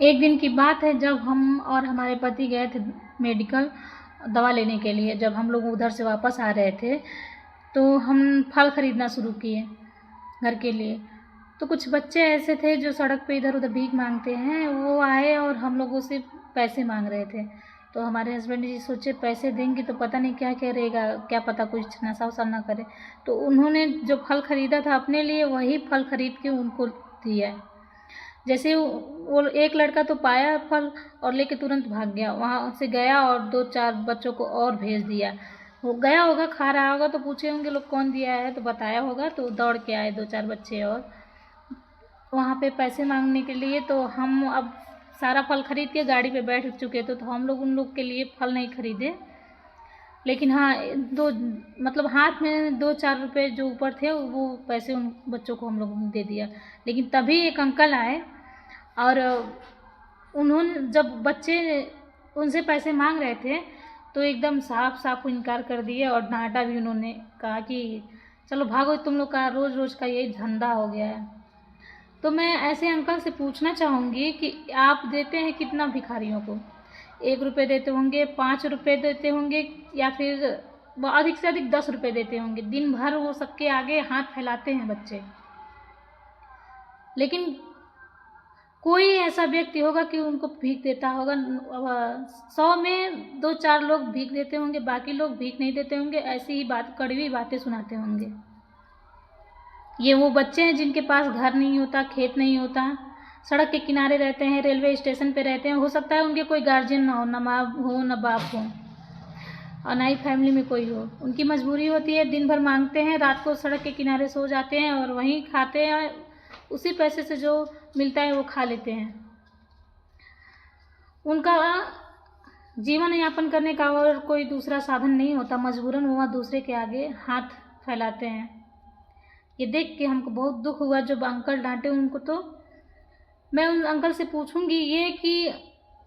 एक दिन की बात है, जब हम और हमारे पति गए थे मेडिकल दवा लेने के लिए। जब हम लोग उधर से वापस आ रहे थे तो हम फल ख़रीदना शुरू किए घर के लिए। तो कुछ बच्चे ऐसे थे जो सड़क पे इधर उधर भीख मांगते हैं, वो आए और हम लोगों से पैसे मांग रहे थे। तो हमारे हस्बैंड जी सोचे पैसे देंगे तो पता नहीं क्या करेगा, क्या पता कुछ नशा वशा ना करे। तो उन्होंने जो फल ख़रीदा था अपने लिए, वही फल ख़रीद के उनको दिया। जैसे वो एक लड़का तो पाया फल और लेके तुरंत भाग गया, वहाँ से गया और 2-4 बच्चों को और भेज दिया। वो गया होगा, खा रहा होगा तो पूछे होंगे लोग कौन दिया है, तो बताया होगा, तो दौड़ के आए 2-4 बच्चे और वहाँ पे पैसे मांगने के लिए। तो हम अब सारा फल खरीद के गाड़ी पे बैठ चुके थे, तो हम लोग उन लोग के लिए फल नहीं खरीदे, लेकिन हाँ दो मतलब हाथ में 2-4 रुपये जो ऊपर थे वो पैसे उन बच्चों को हम लोगों ने दे दिया। लेकिन तभी एक अंकल आए और उन्होंने, जब बच्चे उनसे पैसे मांग रहे थे तो एकदम साफ साफ इनकार कर दिए और डांटा भी। उन्होंने कहा कि चलो भागो, तुम लोग का रोज़ रोज़ का यही धंधा हो गया है। तो मैं ऐसे अंकल से पूछना चाहूँगी कि आप देते हैं कितना भिखारियों को? 1 रुपये देते होंगे, 5 रुपये देते होंगे, या फिर अधिक से अधिक 10 रुपये देते होंगे। दिन भर वो सबके आगे हाथ फैलाते हैं बच्चे। लेकिन कोई ऐसा व्यक्ति होगा कि उनको भीख देता होगा? 100 में 2-4 लोग भीख देते होंगे, बाकी लोग भीख नहीं देते होंगे। ऐसी ही बात, कड़वी बातें सुनाते होंगे। ये वो बच्चे हैं जिनके पास घर नहीं होता, खेत नहीं होता, सड़क के किनारे रहते हैं, रेलवे स्टेशन पे रहते हैं। हो सकता है उनके कोई गार्जियन ना हो, ना माँ हो ना बाप हो, और ना ही फैमिली में कोई हो। उनकी मजबूरी होती है, दिन भर मांगते हैं, रात को सड़क के किनारे सो जाते हैं और वहीं खाते हैं। उसी पैसे से जो मिलता है वो खा लेते हैं। उनका जीवन यापन करने का और कोई दूसरा साधन नहीं होता, मजबूरन वो दूसरे के आगे हाथ फैलाते हैं। ये देख के हमको बहुत दुख हुआ जब अंकल डांटे उनको। तो मैं उन अंकल से पूछूंगी ये कि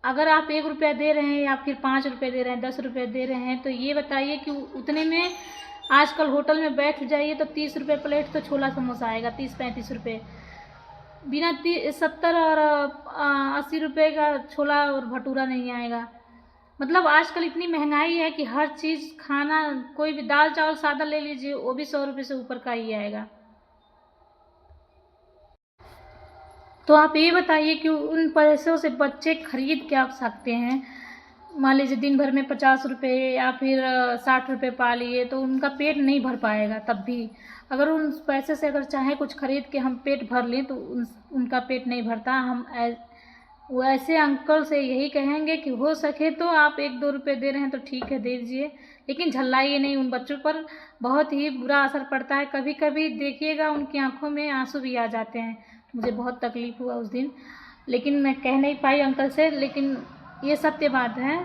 अगर आप 1 रुपया दे रहे हैं या फिर 5 रुपये दे रहे हैं, 10 रुपये दे रहे हैं, तो ये बताइए कि उतने में आजकल होटल में बैठ जाइए तो 30 रुपये प्लेट तो छोला समोसा आएगा, 30-35 रुपये। बिना 70 और 80 रुपये का छोला और भटूरा नहीं आएगा। मतलब आजकल इतनी महंगाई है कि हर चीज़, खाना, कोई भी दाल चावल सादा ले लीजिए, वो भी 100 रुपये से ऊपर का ही आएगा। तो आप ये बताइए कि उन पैसों से बच्चे खरीद क्या सकते हैं? मान लीजिए दिन भर में 50 रुपये या फिर 60 रुपये पा लिए तो उनका पेट नहीं भर पाएगा। तब भी अगर उन पैसे से अगर चाहे कुछ खरीद के हम पेट भर लें तो उनका पेट नहीं भरता। हम वो ऐसे अंकल से यही कहेंगे कि हो सके तो आप 1-2 रुपये दे रहे हैं तो ठीक है, दे दीजिए, लेकिन झल्लाइए नहीं। उन बच्चों पर बहुत ही बुरा असर पड़ता है। कभी कभी देखिएगा उनकी आंखों में आंसू भी आ जाते हैं। मुझे बहुत तकलीफ़ हुआ उस दिन, लेकिन मैं कह नहीं पाई अंकल से। लेकिन ये सत्य बात है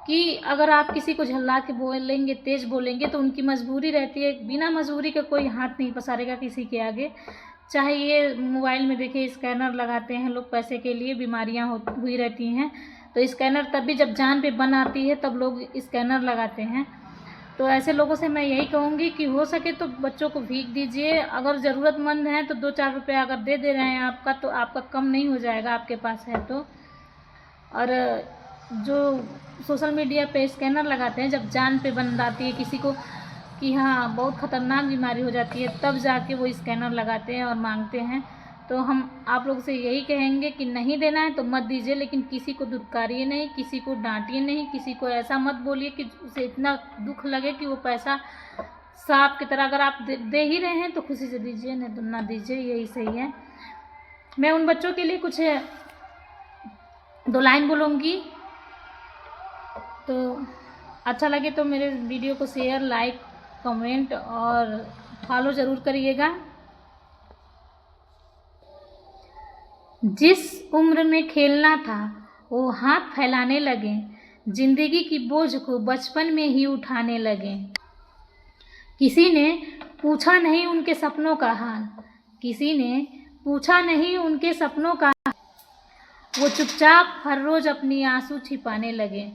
कि अगर आप किसी को झल्ला के बोलेंगे, तेज़ बोलेंगे, तो उनकी मजबूरी रहती है। बिना मजबूरी के कोई हाथ नहीं पसारेगा किसी के आगे। चाहे ये मोबाइल में देखिए स्कैनर लगाते हैं लोग पैसे के लिए, बीमारियां हुई रहती हैं तो स्कैनर तभी जब जान पे बन आती है तब लोग स्कैनर लगाते हैं। तो ऐसे लोगों से मैं यही कहूँगी कि हो सके तो बच्चों को भीख दीजिए। अगर ज़रूरतमंद है तो 2-4 रुपये अगर दे रहे हैं आपका, तो आपका कम नहीं हो जाएगा, आपके पास है तो। और जो सोशल मीडिया पे स्कैनर लगाते हैं, जब जान पे बन आती है किसी को कि हाँ बहुत ख़तरनाक बीमारी हो जाती है, तब जाके वो स्कैनर लगाते हैं और मांगते हैं। तो हम आप लोग से यही कहेंगे कि नहीं देना है तो मत दीजिए, लेकिन किसी को दुत्कारिए नहीं, किसी को डांटिए नहीं, किसी को ऐसा मत बोलिए कि उसे इतना दुख लगे कि वो पैसा सांप की तरह, अगर आप दे ही रहे हैं तो खुशी से दीजिए, नहीं तो ना दीजिए, यही सही है। मैं उन बच्चों के लिए कुछ 2 लाइन बोलूँगी। तो अच्छा लगे तो मेरे वीडियो को शेयर, लाइक, कमेंट और फॉलो ज़रूर करिएगा। जिस उम्र में खेलना था वो हाथ फैलाने लगे, जिंदगी की बोझ को बचपन में ही उठाने लगे। किसी ने पूछा नहीं उनके सपनों का हाल, किसी ने पूछा नहीं उनके सपनों का, वो चुपचाप हर रोज अपनी आंसू छिपाने लगे।